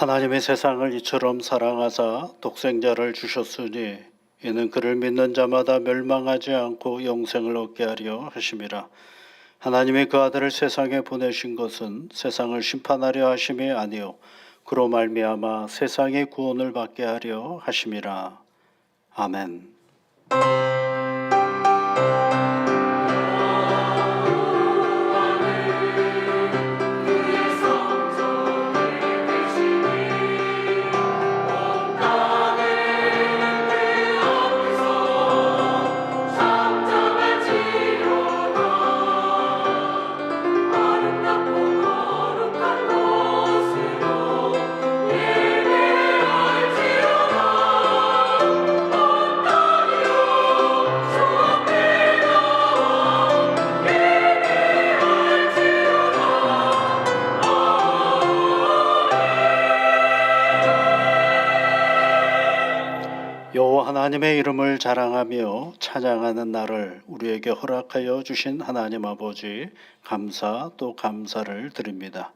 하나님의 세상을 이처럼 사랑하사 독생자를 주셨으니 이는 그를 믿는 자마다 멸망하지 않고 영생을 얻게 하려 하심이라. 하나님의 그 아들을 세상에 보내신 것은 세상을 심판하려 하심이 아니요 그로 말미암아 세상의 구원을 받게 하려 하심이라. 아멘. 여호와 하나님의 이름을 자랑하며 찬양하는 날을 우리에게 허락하여 주신 하나님 아버지 감사 또 감사를 드립니다.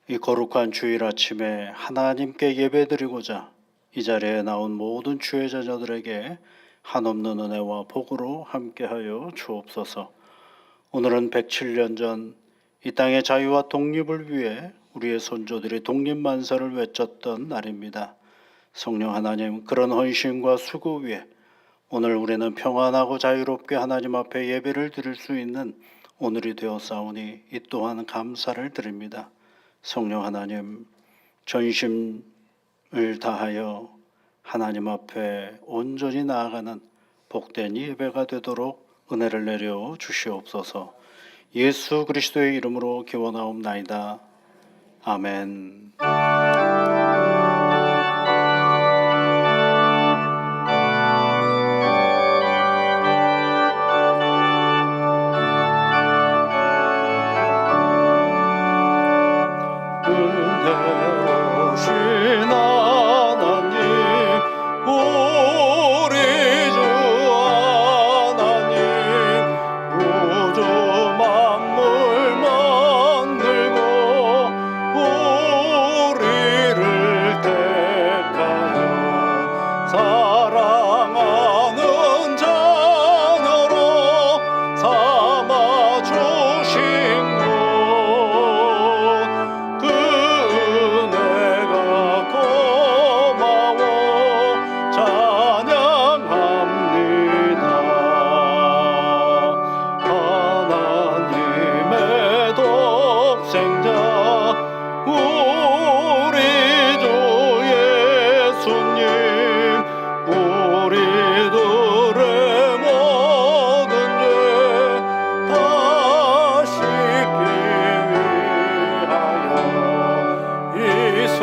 이 거룩한 주일 아침에 하나님께 예배드리고자 이 자리에 나온 모든 주의 자녀들에게 한없는 은혜와 복으로 함께하여 주옵소서. 오늘은 107년 전 이 땅의 자유와 독립을 위해 우리의 손조들이 독립만세를 외쳤던 날입니다. 성령 하나님, 그런 헌신과 수고 위에 오늘 우리는 평안하고 자유롭게 하나님 앞에 예배를 드릴 수 있는 오늘이 되었사오니 이 또한 감사를 드립니다. 성령 하나님, 전심을 다하여 하나님 앞에 온전히 나아가는 복된 예배가 되도록 은혜를 내려 주시옵소서. 예수 그리스도의 이름으로 기원하옵나이다. 아멘. 은혜로우신 하나님, 우리 주 하나님, 우주 만물 만들고 우리를 택하여 사랑하는 자녀로 삼아주신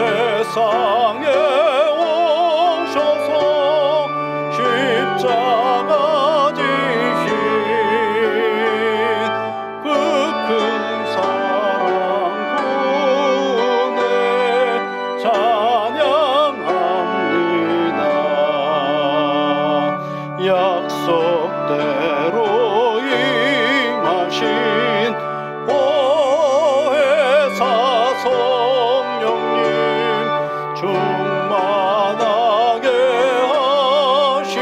세상에 오셔서 십자가 지신 그 큰 사랑 구원에 찬양합니다. 약속대로 임하신 보혜사 성령님 충만하게 하시어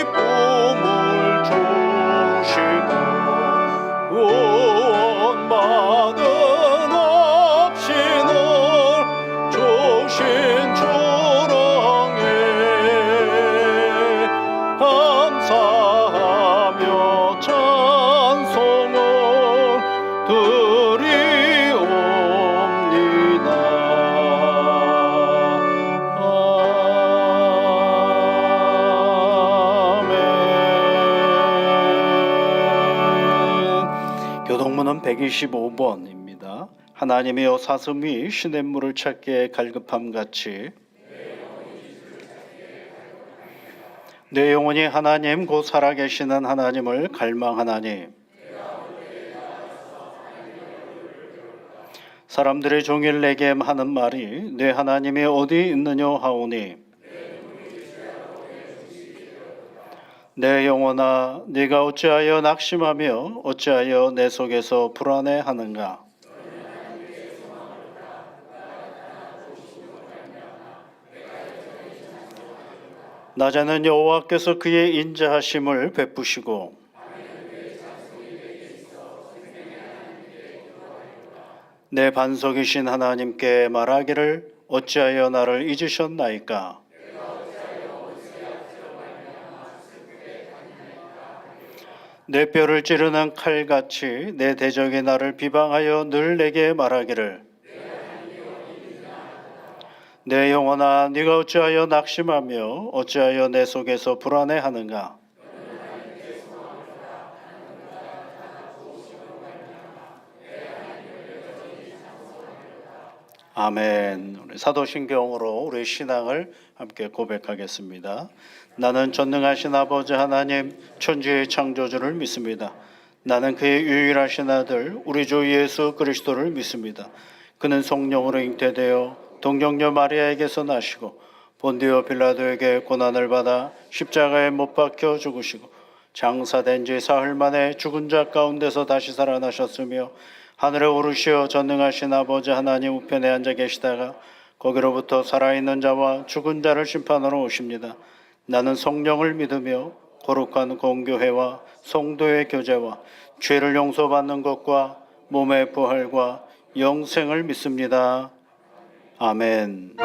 기쁨을 주시고 구원받은 없이는 주신 주랑에 감사하며 찬송을 드리옵니다. 교동문은 125번입니다. 하나님이여 사슴이 시냇물을 찾기에 갈급함같이 내 영혼이 하나님 곧 살아계시는 하나님을 갈망하나니 사람들의 종일 내게 하는 말이 내 하나님이 어디 있느냐 하오니 내 영혼아 네가 어찌하여 낙심하며 어찌하여 내 속에서 불안해하는가. 낮에는 여호와께서 그의 인자하심을 베푸시고 내 반석이신 하나님께 말하기를 어찌하여 나를 잊으셨나이까. 내 뼈를 찌르는 칼같이 내 대적이 나를 비방하여 늘 내게 말하기를 내 영혼아 네가 어찌하여 낙심하며 어찌하여 내 속에서 불안해하는가. 아멘. 우리 사도신경으로 우리 신앙을 함께 고백하겠습니다. 나는 전능하신 아버지 하나님 천지의 창조주를 믿습니다. 나는 그의 유일하신 아들 우리 주 예수 그리스도를 믿습니다. 그는 성령으로 잉태되어 동정녀 마리아에게서 나시고 본디오 빌라도에게 고난을 받아 십자가에 못 박혀 죽으시고 장사된 지 사흘 만에 죽은 자 가운데서 다시 살아나셨으며 하늘에 오르시어 전능하신 아버지 하나님 우편에 앉아 계시다가 거기로부터 살아있는 자와 죽은 자를 심판하러 오십니다. 나는 성령을 믿으며 거룩한 공교회와 성도의 교제와 죄를 용서받는 것과 몸의 부활과 영생을 믿습니다. 아멘.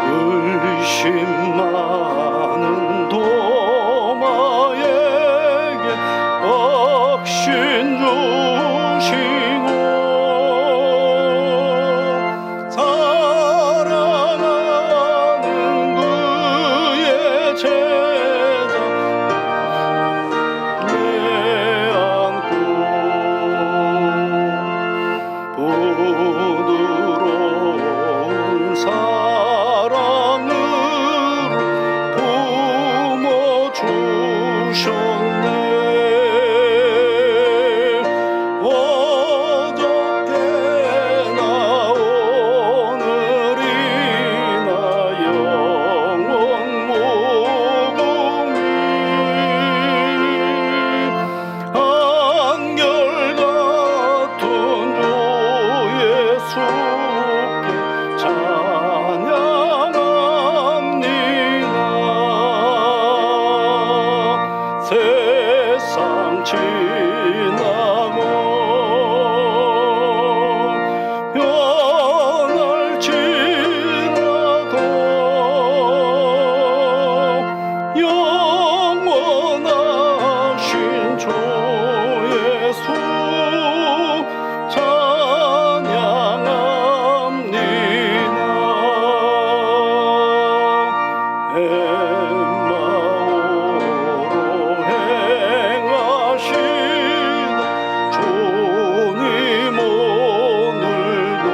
의심 많은 도마에게 억신 주시고 사랑하는 그의 제자 내안고 부드러운 사랑으로 품어주셨네. 어저께나 오늘이나 영원 무궁히 한결같은 주 예수께 찬양합니다. 세상 지나고 변할지라도 영원하신 주 예수 찬양합니다. 엠마오로 행하시는 주님 오늘도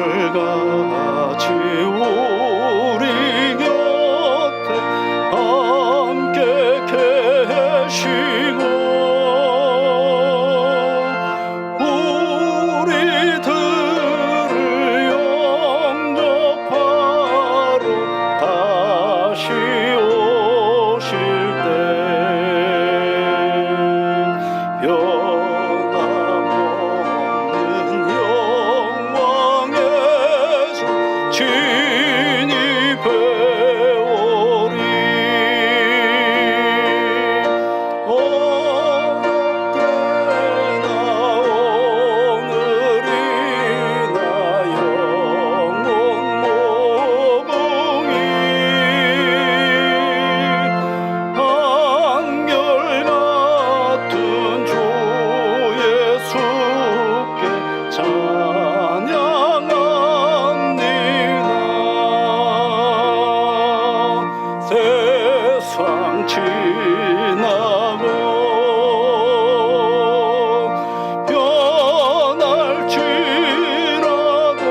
한결같이 우리 곁에 함께 계시고 우리들을 영접하러 다시 오실 때 변함없는 영광에서 진입해오리. 어저께나 오늘이나 영원 무궁히 한결같은 주 예수께 찬양합니다. 세상 지나고 변할지라도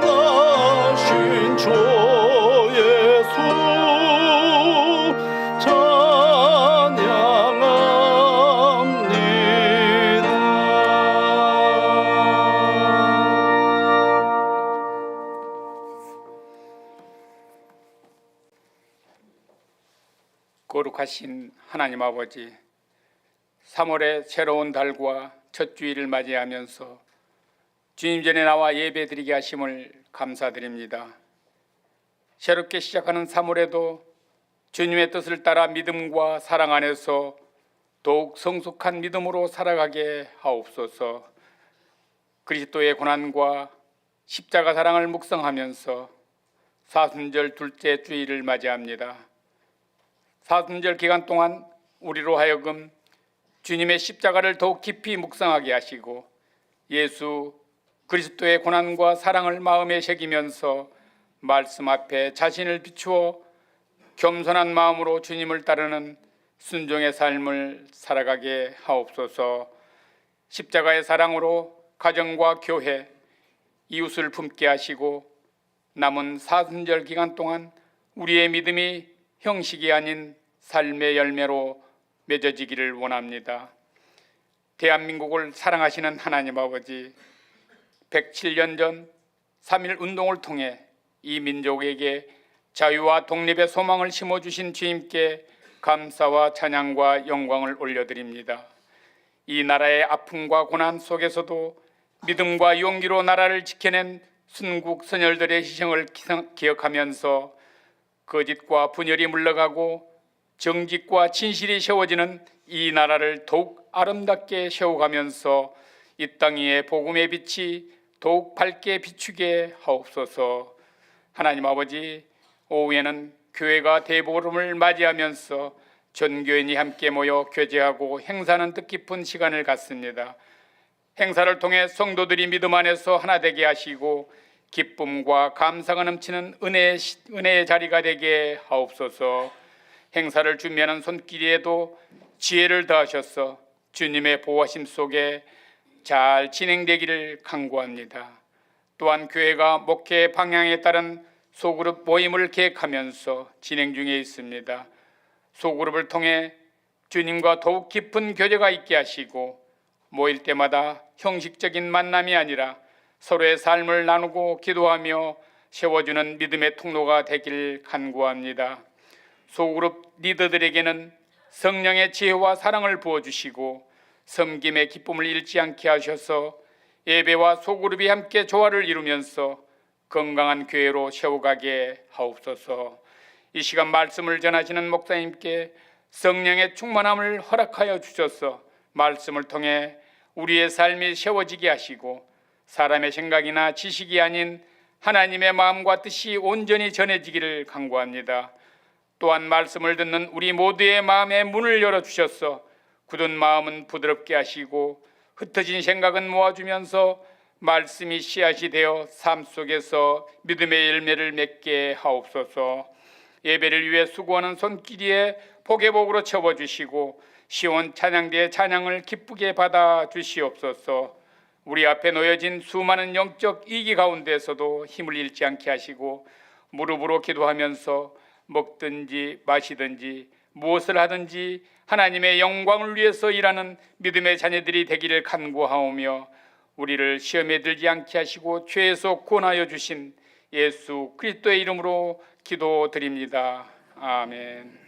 영원하신 주 예수 거룩하신 하나님 아버지, 3월의 새로운 달과 첫 주일을 맞이하면서 주님 전에 나와 예배드리게 하심을 감사드립니다. 새롭게 시작하는 3월에도 주님의 뜻을 따라 믿음과 사랑 안에서 더욱 성숙한 믿음으로 살아가게 하옵소서. 그리스도의 고난과 십자가 사랑을 묵상하면서 사순절 둘째 주일을 맞이합니다. 사순절 기간 동안 우리로 하여금 주님의 십자가를 더욱 깊이 묵상하게 하시고 예수 그리스도의 고난과 사랑을 마음에 새기면서 말씀 앞에 자신을 비추어 겸손한 마음으로 주님을 따르는 순종의 삶을 살아가게 하옵소서. 십자가의 사랑으로 가정과 교회, 이웃을 품게 하시고 남은 사순절 기간 동안 우리의 믿음이 형식이 아닌 삶의 열매로 맺어지기를 원합니다. 대한민국을 사랑하시는 하나님 아버지, 107년 전 3.1 운동을 통해 이 민족에게 자유와 독립의 소망을 심어주신 주님께 감사와 찬양과 영광을 올려드립니다. 이 나라의 아픔과 고난 속에서도 믿음과 용기로 나라를 지켜낸 순국 선열들의 희생을 기억하면서 거짓과 분열이 물러가고 정직과 진실이 세워지는 이 나라를 더욱 아름답게 세워가면서 이 땅 위에 복음의 빛이 더욱 밝게 비추게 하옵소서. 하나님 아버지, 오후에는 교회가 대보름을 맞이하면서 전 교인이 함께 모여 교제하고 행사하는 뜻깊은 시간을 갖습니다. 행사를 통해 성도들이 믿음 안에서 하나 되게 하시고 기쁨과 감사가 넘치는 은혜의 자리가 되게 하옵소서. 행사를 준비하는 손길에도 지혜를 더하셔서 주님의 보호하심 속에 잘 진행되기를 간구합니다. 또한 교회가 목회 방향에 따른 소그룹 모임을 계획하면서 진행 중에 있습니다. 소그룹을 통해 주님과 더욱 깊은 교제가 있게 하시고 모일 때마다 형식적인 만남이 아니라 서로의 삶을 나누고 기도하며 세워주는 믿음의 통로가 되길 간구합니다. 소그룹 리더들에게는 성령의 지혜와 사랑을 부어주시고 섬김의 기쁨을 잃지 않게 하셔서 예배와 소그룹이 함께 조화를 이루면서 건강한 교회로 세워가게 하옵소서. 이 시간 말씀을 전하시는 목사님께 성령의 충만함을 허락하여 주셔서 말씀을 통해 우리의 삶이 세워지게 하시고 사람의 생각이나 지식이 아닌 하나님의 마음과 뜻이 온전히 전해지기를 간구합니다. 또한 말씀을 듣는 우리 모두의 마음의 문을 열어주셔서 굳은 마음은 부드럽게 하시고 흩어진 생각은 모아주면서 말씀이 씨앗이 되어 삶 속에서 믿음의 열매를 맺게 하옵소서. 예배를 위해 수고하는 손길이에 복의 복으로 채워주시고 시온 찬양대의 찬양을 기쁘게 받아 주시옵소서. 우리 앞에 놓여진 수많은 영적 이기 가운데서도 힘을 잃지 않게 하시고 무릎으로 기도하면서 먹든지 마시든지 무엇을 하든지 하나님의 영광을 위해서 일하는 믿음의 자녀들이 되기를 간구하오며 우리를 시험에 들지 않게 하시고 죄에서 구원하여 주신 예수 그리스도의 이름으로 기도드립니다. 아멘.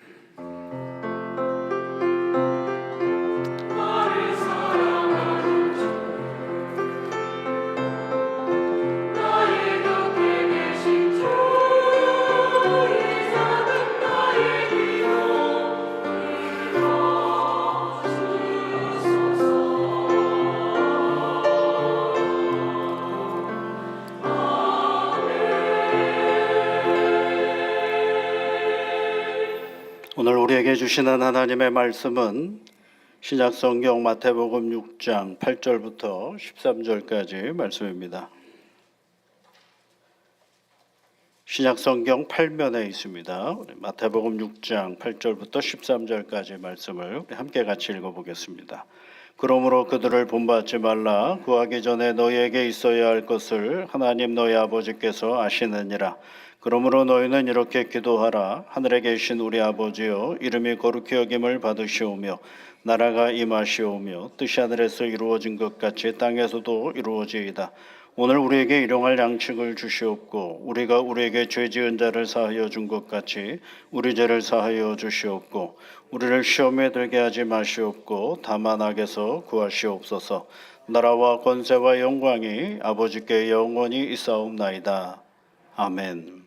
오늘 우리에게 주시는 하나님의 말씀은 신약성경 마태복음 6장 8절부터 13절까지 말씀입니다. 신약성경 8면에 있습니다. 마태복음 6장 8절부터 13절까지 말씀을 함께 같이 읽어보겠습니다. 그러므로 그들을 본받지 말라. 구하기 전에 너희에게 있어야 할 것을 하나님 너희 아버지께서 아시느니라. 그러므로 너희는 이렇게 기도하라. 하늘에 계신 우리 아버지여, 이름이 거룩히 여김을 받으시오며 나라가 임하시오며 뜻이 하늘에서 이루어진 것 같이 땅에서도 이루어지이다. 오늘 우리에게 일용할 양식을 주시옵고 우리가 우리에게 죄 지은 자를 사하여 준 것 같이 우리 죄를 사하여 주시옵고 우리를 시험에 들게 하지 마시옵고 다만 악에서 구하시옵소서. 나라와 권세와 영광이 아버지께 영원히 있사옵나이다. 아멘.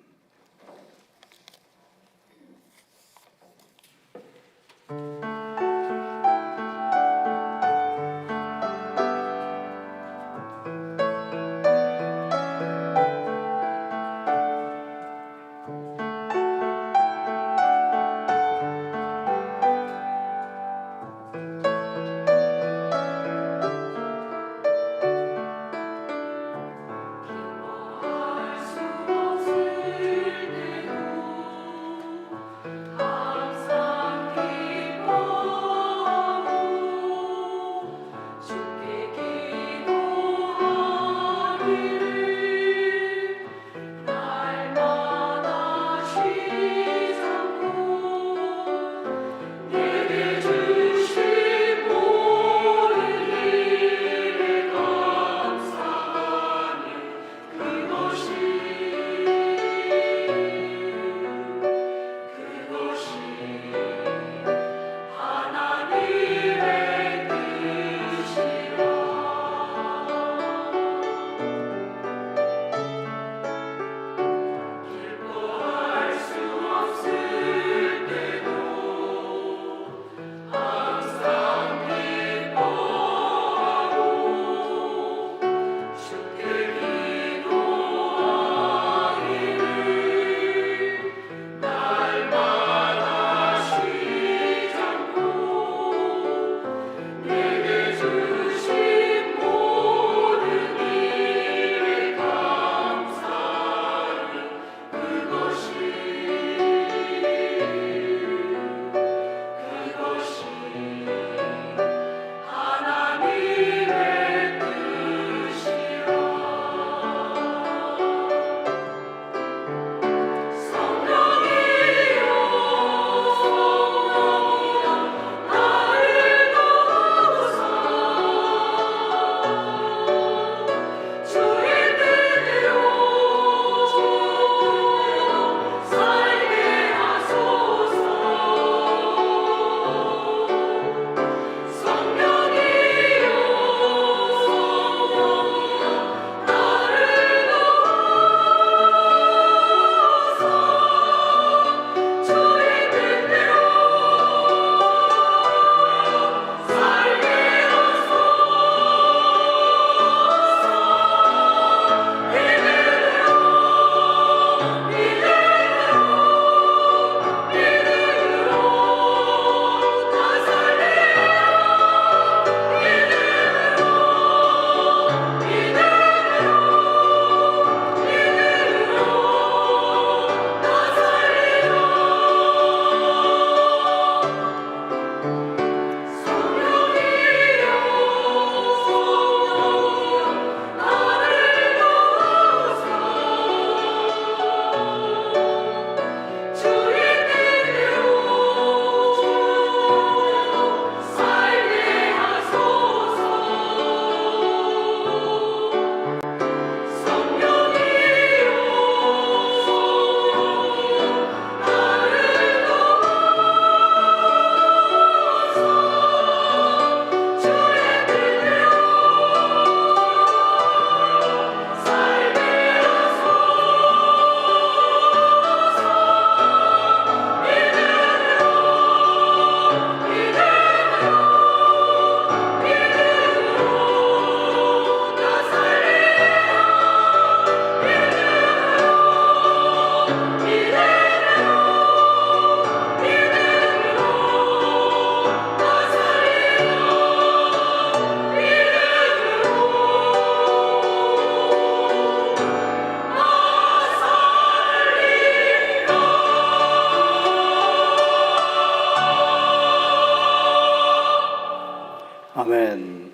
아멘.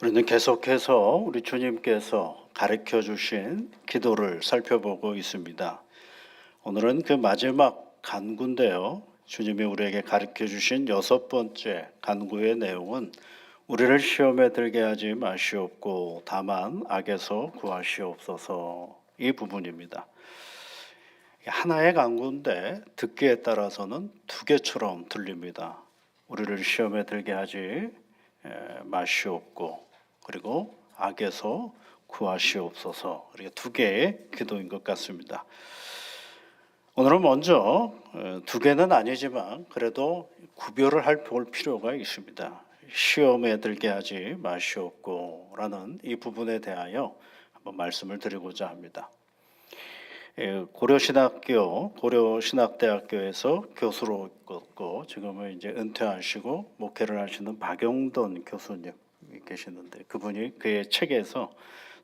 우리는 계속해서 우리 주님께서 가르쳐 주신 기도를 살펴보고 있습니다. 오늘은 그 마지막 간구인데요. 주님이 우리에게 가르쳐 주신 6번째 간구의 내용은 우리를 시험에 들게 하지 마시옵고 다만 악에서 구하시옵소서, 이 부분입니다. 하나의 간구인데 듣기에 따라서는 두 개처럼 들립니다. 우리를 시험에 들게 하지 마시옵고 그리고 악에서 구하시옵소서, 이렇게 두 개의 기도인 것 같습니다. 오늘은 먼저 두 개는 아니지만 그래도 구별을 볼 필요가 있습니다. 시험에 들게 하지 마시옵고 라는 이 부분에 대하여 한번 말씀을 드리고자 합니다. 고려신학대학교에서 교수로 있고 지금은 이제 은퇴하시고 목회를 하시는 박용돈 교수님 계시는데, 그분이 그의 책에서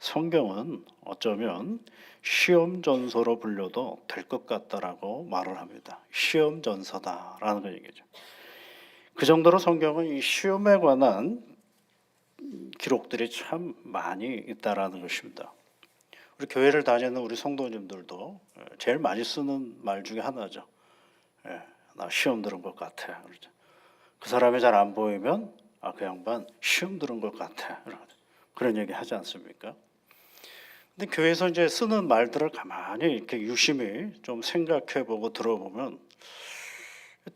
성경은 어쩌면 시험 전서로 불려도 될 것 같다라고 말을 합니다. 시험 전서다라는 거 얘기죠. 그 정도로 성경은 이 시험에 관한 기록들이 참 많이 있다라는 것입니다. 우리 교회를 다니는 우리 성도님들도 제일 많이 쓰는 말 중에 하나죠. 나 시험 들은 것 같아. 그러죠. 그 사람이 잘 안 보이면 그 양반 시험 들은 것 같아. 그런 얘기 하지 않습니까? 근데 교회에서 이제 쓰는 말들을 가만히 이렇게 유심히 좀 생각해보고 들어보면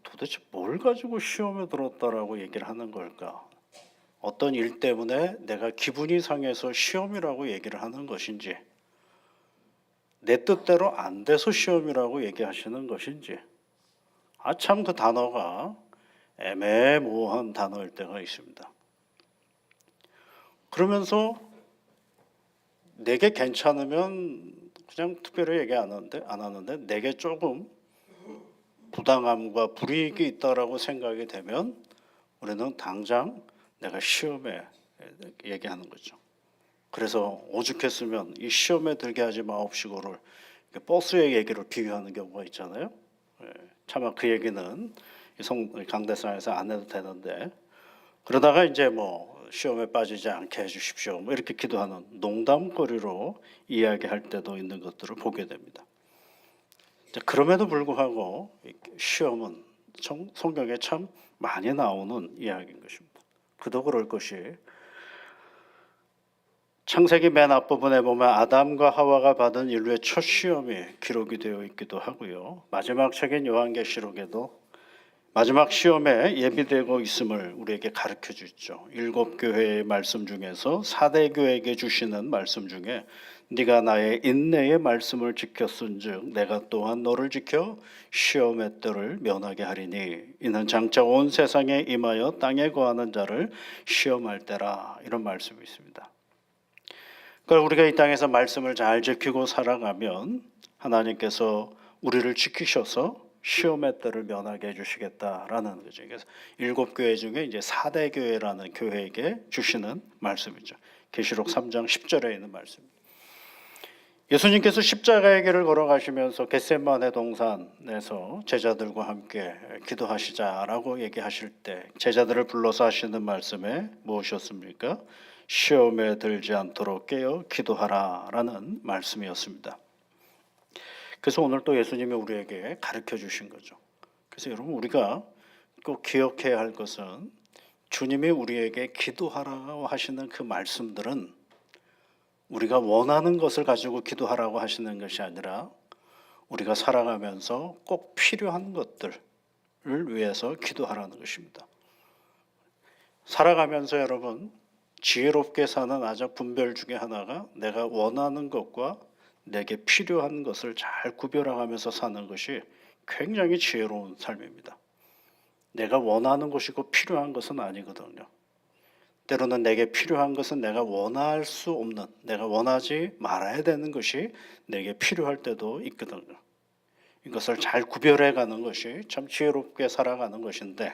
도대체 뭘 가지고 시험에 들었다라고 얘기를 하는 걸까? 어떤 일 때문에 내가 기분이 상해서 시험이라고 얘기를 하는 것인지, 내 뜻대로 안 돼서 시험이라고 얘기하시는 것인지, 참 그 단어가 애매모호한 단어일 때가 있습니다. 그러면서 내게 괜찮으면 그냥 특별히 얘기 안 하는데 내게 조금 부당함과 불이익이 있다라고 생각이 되면 우리는 당장 내가 시험에 얘기하는 거죠. 그래서 오죽했으면 이 시험에 들게 하지 마옵시고를 버스의 얘기를 비유하는 경우가 있잖아요. 차마 그 얘기는 강대상에서 안 해도 되는데, 그러다가 이제 뭐 시험에 빠지지 않게 해주십시오, 뭐 이렇게 기도하는 농담거리로 이야기할 때도 있는 것들을 보게 됩니다. 그럼에도 불구하고 시험은 성경에 참 많이 나오는 이야기인 것입니다. 그도 그럴 것이 창세기 맨 앞부분에 보면 아담과 하와가 받은 인류의 첫 시험이 기록이 되어 있기도 하고요. 마지막 책인 요한계시록에도 마지막 시험에 예비되고 있음을 우리에게 가르쳐 주죠. 7교회의 말씀 중에서 4대 교회에게 주시는 말씀 중에 네가 나의 인내의 말씀을 지켰은즉 내가 또한 너를 지켜 시험의 때를 면하게 하리니 이는 장차 온 세상에 임하여 땅에 거하는 자를 시험할 때라, 이런 말씀이 있습니다. 그러니까 우리가 이 땅에서 말씀을 잘 지키고 살아가면 하나님께서 우리를 지키셔서 시험의 때를 면하게 해주시겠다라는 거죠. 그래서 7교회 중에 이제 4대 교회라는 교회에게 주시는 말씀이죠. 계시록 3장 10절에 있는 말씀입니다. 예수님께서 십자가의 길을 걸어가시면서 겟세마네 동산에서 제자들과 함께 기도하시자라고 얘기하실 때 제자들을 불러서 하시는 말씀에 무엇이었습니까? 시험에 들지 않도록 깨어 기도하라라는 말씀이었습니다. 그래서 오늘 또 예수님이 우리에게 가르쳐 주신 거죠. 그래서 여러분, 우리가 꼭 기억해야 할 것은 주님이 우리에게 기도하라고 하시는 그 말씀들은 우리가 원하는 것을 가지고 기도하라고 하시는 것이 아니라 우리가 살아가면서 꼭 필요한 것들을 위해서 기도하라는 것입니다. 살아가면서 여러분, 지혜롭게 사는 아주 분별 중에 하나가 내가 원하는 것과 내게 필요한 것을 잘 구별하면서 사는 것이 굉장히 지혜로운 삶입니다. 내가 원하는 것이고 필요한 것은 아니거든요. 때로는 내게 필요한 것은 내가 원할 수 없는, 내가 원하지 말아야 되는 것이 내게 필요할 때도 있거든요. 이것을 잘 구별해가는 것이 참 지혜롭게 살아가는 것인데,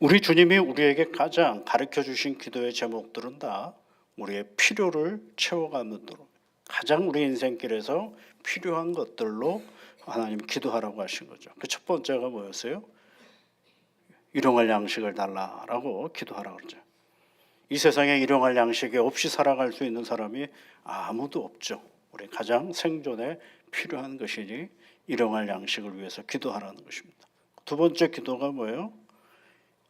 우리 주님이 우리에게 가장 가르쳐 주신 기도의 제목들은 다 우리의 필요를 채워가는 도로, 가장 우리 인생길에서 필요한 것들로 하나님 기도하라고 하신 거죠. 그 첫 번째가 뭐였어요? 일용할 양식을 달라라고 기도하라고 그러죠. 이 세상에 일용할 양식이 없이 살아갈 수 있는 사람이 아무도 없죠. 우리 가장 생존에 필요한 것이니 일용할 양식을 위해서 기도하라는 것입니다. 두 번째 기도가 뭐예요?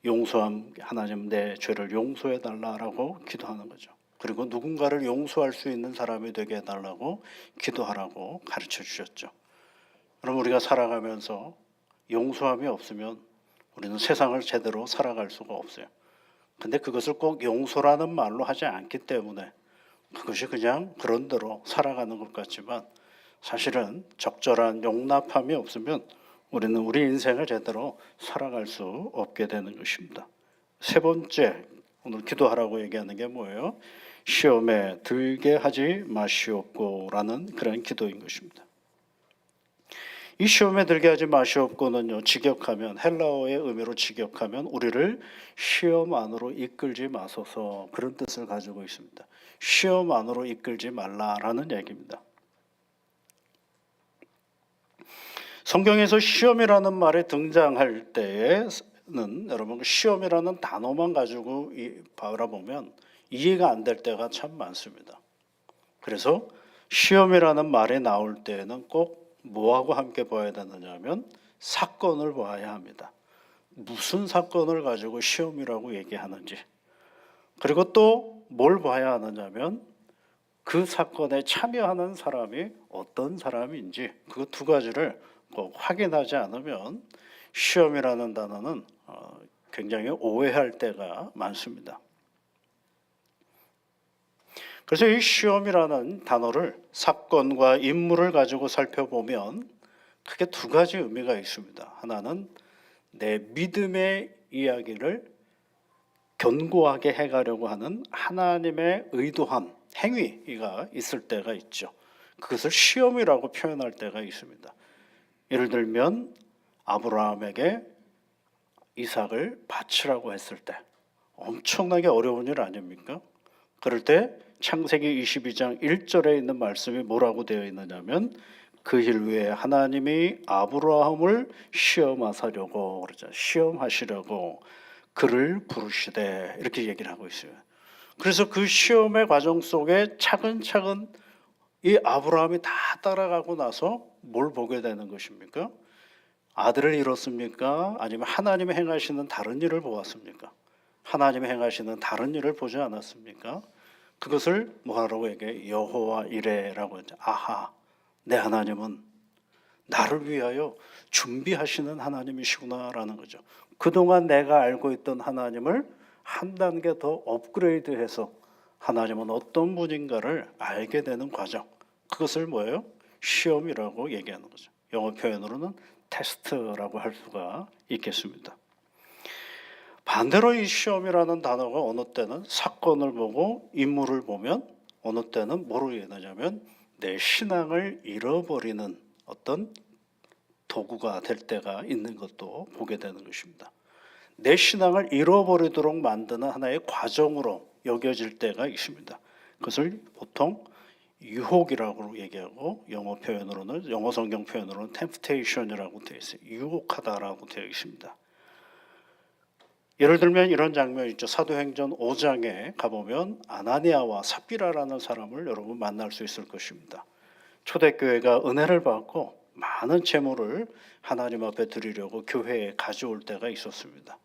용서함, 하나님 내 죄를 용서해 달라라고 기도하는 거죠. 그리고 누군가를 용서할 수 있는 사람이 되게 해달라고 기도하라고 가르쳐 주셨죠. 그럼 우리가 살아가면서 용서함이 없으면 우리는 세상을 제대로 살아갈 수가 없어요. 근데 그것을 꼭 용서라는 말로 하지 않기 때문에 그것이 그냥 그런 대로 살아가는 것 같지만 사실은 적절한 용납함이 없으면 우리는 우리 인생을 제대로 살아갈 수 없게 되는 것입니다. 세 번째, 오늘 기도하라고 얘기하는 게 뭐예요? 시험에 들게 하지 마시옵고라는 그런 기도인 것입니다. 이 시험에 들게 하지 마시옵고는요, 직역하면 헬라어의 의미로 직역하면 우리를 시험 안으로 이끌지 마소서, 그런 뜻을 가지고 있습니다. 시험 안으로 이끌지 말라라는 얘기입니다. 성경에서 시험이라는 말이 등장할 때에는 여러분 시험이라는 단어만 가지고 바라보면 이해가 안 될 때가 참 많습니다. 그래서 시험이라는 말이 나올 때에는 꼭 뭐하고 함께 봐야 되느냐면 사건을 봐야 합니다. 무슨 사건을 가지고 시험이라고 얘기하는지, 그리고 또 뭘 봐야 하느냐면 그 사건에 참여하는 사람이 어떤 사람인지, 그 두 가지를 꼭 확인하지 않으면 시험이라는 단어는 굉장히 오해할 때가 많습니다. 그래서 이 시험이라는 단어를 사건과 인물을 가지고 살펴보면 크게 두 가지 의미가 있습니다. 하나는 내 믿음의 이야기를 견고하게 해가려고 하는 하나님의 의도한 행위가 있을 때가 있죠. 그것을 시험이라고 표현할 때가 있습니다. 예를 들면 아브라함에게 이삭을 바치라고 했을 때 엄청나게 어려운 일 아닙니까? 그럴 때 창세기 22장 1절에 있는 말씀이 뭐라고 되어 있느냐면 그 일 후에 하나님이 아브라함을 시험하시려고 그러죠. 시험하시려고 그를 부르시되, 이렇게 얘기를 하고 있어요. 그래서 그 시험의 과정 속에 차근차근 이 아브라함이 다 따라가고 나서 뭘 보게 되는 것입니까? 아들을 잃었습니까? 아니면 하나님이 행하시는 다른 일을 보았습니까? 하나님이 행하시는 다른 일을 보지 않았습니까? 그것을 뭐라고 얘기해? 여호와 이레라고 하죠. 아하, 내 하나님은 나를 위하여 준비하시는 하나님이시구나라는 거죠. 그동안 내가 알고 있던 하나님을 한 단계 더 업그레이드해서 하나님은 어떤 분인가를 알게 되는 과정, 그것을 뭐예요? 시험이라고 얘기하는 거죠. 영어 표현으로는 테스트라고 할 수가 있겠습니다. 반대로 이 시험이라는 단어가 어느 때는 사건을 보고 인물을 보면 어느 때는 뭐로 이해하냐면 내 신앙을 잃어버리는 어떤 도구가 될 때가 있는 것도 보게 되는 것입니다. 내 신앙을 잃어버리도록 만드는 하나의 과정으로 여겨질 때가 있습니다. 그것을 보통 유혹이라고 얘기하고 영어 표현으로는, 영어 성경 표현으로는 temptation이라고 되어 있어요. 유혹하다라고 되어 있습니다. 예를 들면 이런 장면이 있죠. 사도행전 5장에 가보면 아나니아와 삽비라라는 사람을 여러분 만날 수 있을 것입니다. 초대교회가 은혜를 받고 많은 재물을 하나님 앞에 드리려고 교회에 가져올 때가 있었습니다.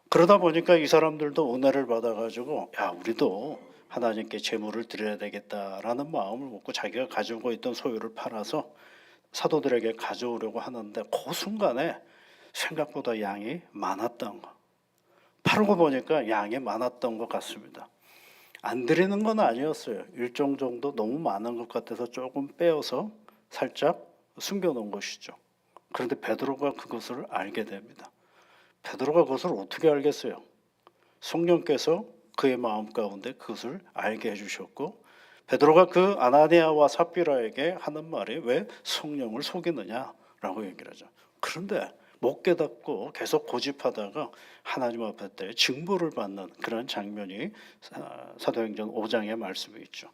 그러다 보니까 이 사람들도 은혜를 받아가지고 야, 우리도 하나님께 재물을 드려야 되겠다라는 마음을 먹고 자기가 가지고 있던 소유를 팔아서 사도들에게 가져오려고 하는데 그 순간에 생각보다 양이 많았던 거, 팔고 보니까 양이 많았던 것 같습니다. 안 드리는 건 아니었어요. 일정 정도 너무 많은 것 같아서 조금 빼어서 살짝 숨겨놓은 것이죠. 그런데 베드로가 그것을 알게 됩니다. 베드로가 그것을 어떻게 알겠어요? 성령께서 그의 마음 가운데 그것을 알게 해주셨고, 베드로가 그 아나니아와 삽비라에게 하는 말이 왜 성령을 속이느냐라고 얘기를 하죠. 그런데 못 깨닫고 계속 고집하다가 하나님 앞에 징벌을 받는 그런 장면이 사도행전 5장의 말씀에 있죠.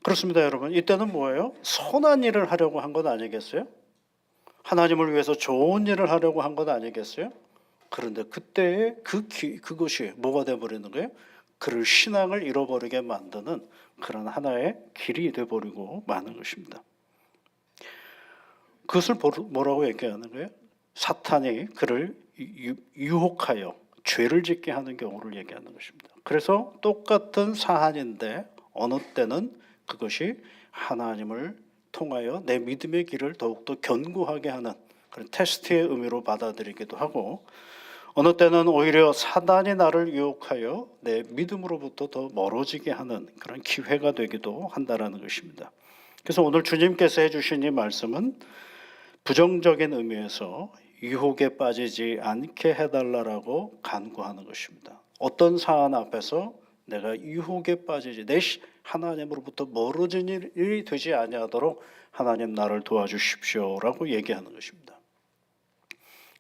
그렇습니다, 여러분. 이때는 뭐예요? 선한 일을 하려고 한 건 아니겠어요? 하나님을 위해서 좋은 일을 하려고 한 것 아니겠어요? 그런데 그때의 그것이 뭐가 되어버리는 거예요? 그를 신앙을 잃어버리게 만드는 그런 하나의 길이 되어버리고 마는 것입니다. 그것을 뭐라고 얘기하는 거예요? 사탄이 그를 유혹하여 죄를 짓게 하는 경우를 얘기하는 것입니다. 그래서 똑같은 사안인데 어느 때는 그것이 하나님을 통하여 내 믿음의 길을 더욱더 견고하게 하는 그런 테스트의 의미로 받아들이기도 하고, 어느 때는 오히려 사단이 나를 유혹하여 내 믿음으로부터 더 멀어지게 하는 그런 기회가 되기도 한다는 것입니다. 그래서 오늘 주님께서 해주신 이 말씀은 부정적인 의미에서 유혹에 빠지지 않게 해달라고 간구하는 것입니다. 어떤 사안 앞에서 내가 유혹에 빠지지, 내 하나님으로부터 멀어진 일이 되지 아니하도록 하나님 나를 도와주십시오라고 얘기하는 것입니다.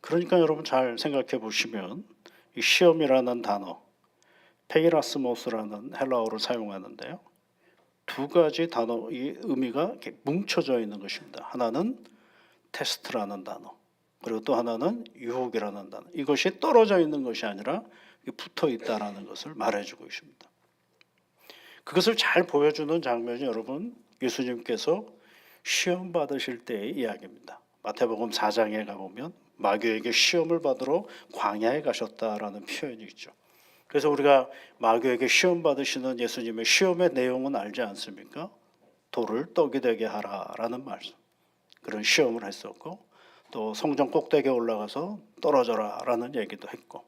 그러니까 여러분 잘 생각해 보시면 이 시험이라는 단어, 페이라스모스라는 헬라어를 사용하는데요. 두 가지 단어의 의미가 이렇게 뭉쳐져 있는 것입니다. 하나는 테스트라는 단어, 그리고 또 하나는 유혹이라는 단어. 이것이 떨어져 있는 것이 아니라 붙어 있다라는 것을 말해주고 있습니다. 그것을 잘 보여주는 장면이 여러분 예수님께서 시험 받으실 때의 이야기입니다. 마태복음 4장에 가보면 마귀에게 시험을 받으러 광야에 가셨다라는 표현이 있죠. 그래서 우리가 마귀에게 시험 받으시는 예수님의 시험의 내용은 알지 않습니까? 돌을 떡이 되게 하라라는 말씀. 그런 시험을 했었고, 또 성전 꼭대기에 올라가서 떨어져라라는 얘기도 했고,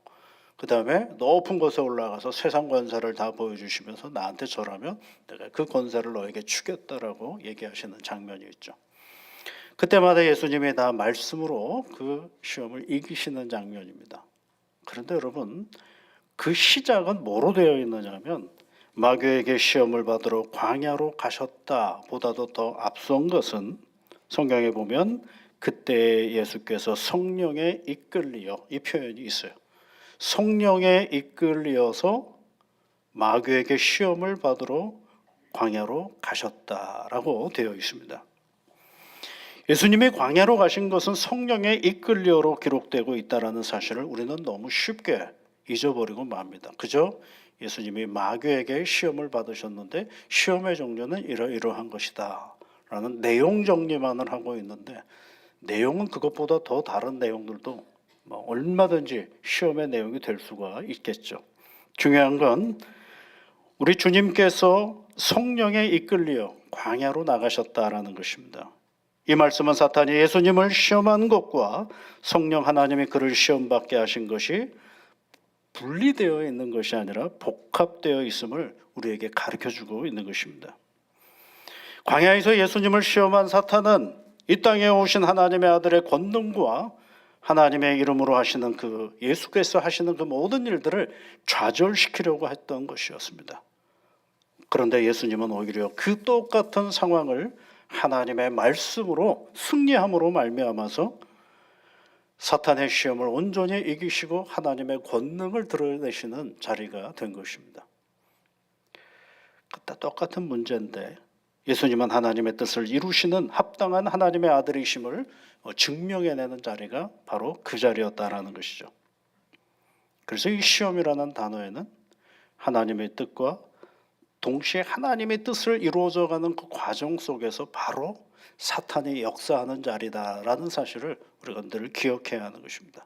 그 다음에 높은 곳에 올라가서 세상 권세를 다 보여주시면서 나한테 절하면 내가 그 권세를 너에게 주겠다라고 얘기하시는 장면이 있죠. 그때마다 예수님이 다 말씀으로 그 시험을 이기시는 장면입니다. 그런데 여러분 그 시작은 뭐로 되어 있느냐면 마귀에게 시험을 받으러 광야로 가셨다 보다도 더 앞선 것은 성경에 보면 그때 예수께서 성령에 이끌리어, 이 표현이 있어요. 성령에 이끌리어서 마귀에게 시험을 받으러 광야로 가셨다라고 되어 있습니다. 예수님이 광야로 가신 것은 성령에 이끌리어로 기록되고 있다는 사실을 우리는 너무 쉽게 잊어버리고 맙니다. 그저 예수님이 마귀에게 시험을 받으셨는데 시험의 종류는 이러이러한 것이다 라는 내용 정리만을 하고 있는데, 내용은 그것보다 더 다른 내용들도 얼마든지 시험의 내용이 될 수가 있겠죠. 중요한 건 우리 주님께서 성령에 이끌려 광야로 나가셨다라는 것입니다. 이 말씀은 사탄이 예수님을 시험한 것과 성령 하나님이 그를 시험받게 하신 것이 분리되어 있는 것이 아니라 복합되어 있음을 우리에게 가르쳐주고 있는 것입니다. 광야에서 예수님을 시험한 사탄은 이 땅에 오신 하나님의 아들의 권능과 하나님의 이름으로 하시는 그 예수께서 하시는 그 모든 일들을 좌절시키려고 했던 것이었습니다. 그런데 예수님은 오히려 그 똑같은 상황을 하나님의 말씀으로 승리함으로 말미암아서 사탄의 시험을 온전히 이기시고 하나님의 권능을 드러내시는 자리가 된 것입니다. 똑같은 문제인데 예수님은 하나님의 뜻을 이루시는 합당한 하나님의 아들이심을 증명해내는 자리가 바로 그 자리였다라는 것이죠. 그래서 이 시험이라는 단어에는 하나님의 뜻과 동시에 하나님의 뜻을 이루어져가는 그 과정 속에서 바로 사탄이 역사하는 자리다라는 사실을 우리가 늘 기억해야 하는 것입니다.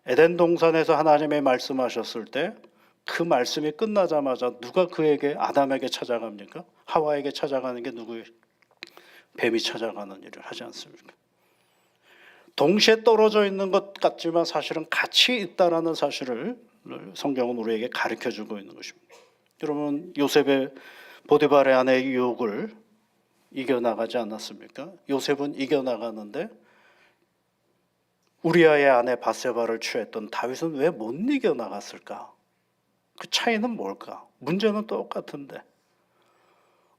에덴 동산에서 하나님이 말씀하셨을 때 그 말씀이 끝나자마자 누가 그에게 아담에게 찾아갑니까? 하와에게 찾아가는 게 누구예요? 뱀이 찾아가는 일을 하지 않습니까? 동시에 떨어져 있는 것 같지만 사실은 같이 있다라는 사실을 성경은 우리에게 가르쳐주고 있는 것입니다. 여러분 요셉의 보디발의 아내의 유혹을 이겨나가지 않았습니까? 요셉은 이겨나가는데 우리아의 아내 바세바를 취했던 다윗은 왜 못 이겨나갔을까? 그 차이는 뭘까? 문제는 똑같은데.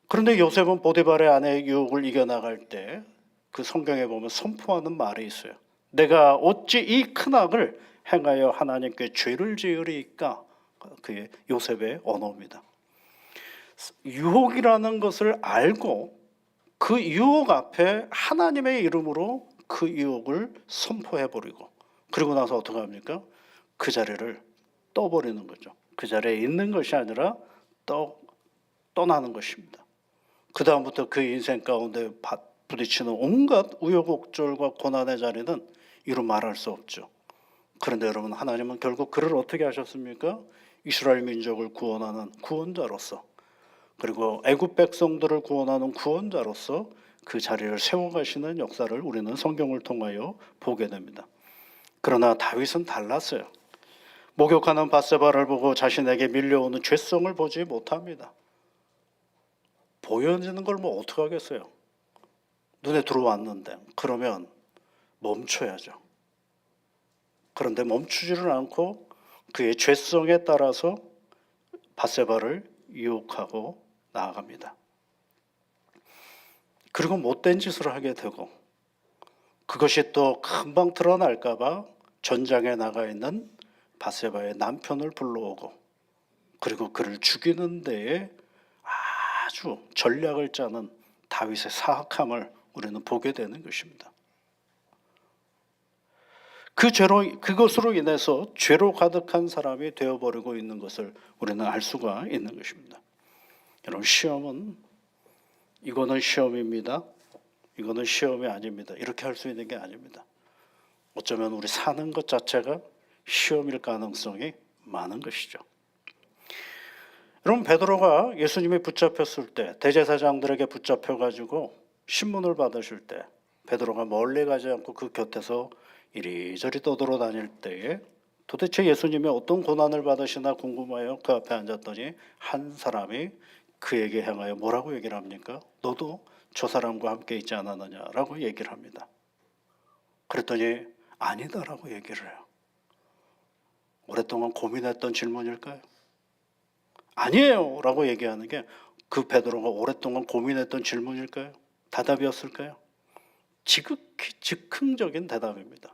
그런데 요셉은 보디발의 아내의 유혹을 이겨나갈 때 그 성경에 보면 선포하는 말이 있어요. 내가 어찌 이 큰 악을 행하여 하나님께 죄를 지으리이까? 그게 요셉의 언어입니다. 유혹이라는 것을 알고 그 유혹 앞에 하나님의 이름으로 그 유혹을 선포해버리고 그리고 나서 어떻게 합니까? 그 자리를 떠버리는 거죠. 그 자리에 있는 것이 아니라 떠나는 것입니다. 그 다음부터 그 인생 가운데 부딪히는 온갖 우여곡절과 고난의 자리는 이루 말할 수 없죠. 그런데 여러분, 하나님은 결국 그를 어떻게 하셨습니까? 이스라엘 민족을 구원하는 구원자로서, 그리고 애굽 백성들을 구원하는 구원자로서 그 자리를 세워가시는 역사를 우리는 성경을 통하여 보게 됩니다. 그러나 다윗은 달랐어요. 목욕하는 밧세바를 보고 자신에게 밀려오는 죄성을 보지 못합니다. 보여지는 걸 뭐 어떡하겠어요. 눈에 들어왔는데. 그러면 멈춰야죠. 그런데 멈추지를 않고 그의 죄성에 따라서 밧세바를 유혹하고 나아갑니다. 그리고 못된 짓을 하게 되고, 그것이 또 금방 드러날까 봐 전장에 나가 있는 밧세바의 남편을 불러오고, 그리고 그를 죽이는 데에 아주 전략을 짜는 다윗의 사악함을 우리는 보게 되는 것입니다. 그것으로 인해서 죄로 가득한 사람이 되어버리고 있는 것을 우리는 알 수가 있는 것입니다. 여러분, 시험은 이거는 시험입니다, 이거는 시험이 아닙니다, 이렇게 할 수 있는 게 아닙니다. 어쩌면 우리 사는 것 자체가 시험일 가능성이 많은 것이죠. 여러분, 베드로가 예수님이 붙잡혔을 때, 대제사장들에게 붙잡혀가지고 신문을 받으실 때 베드로가 멀리 가지 않고 그 곁에서 이리저리 떠돌아다닐 때에 도대체 예수님이 어떤 고난을 받으시나 궁금하여 그 앞에 앉았더니 한 사람이 그에게 향하여 뭐라고 얘기를 합니까? 너도 저 사람과 함께 있지 않았느냐라고 얘기를 합니다. 그랬더니 아니다라고 얘기를 해요. 오랫동안 고민했던 질문일까요? 아니에요 라고 얘기하는 게 그 베드로가 오랫동안 고민했던 질문일까요? 답이었을까요? 지극히 즉흥적인 대답입니다.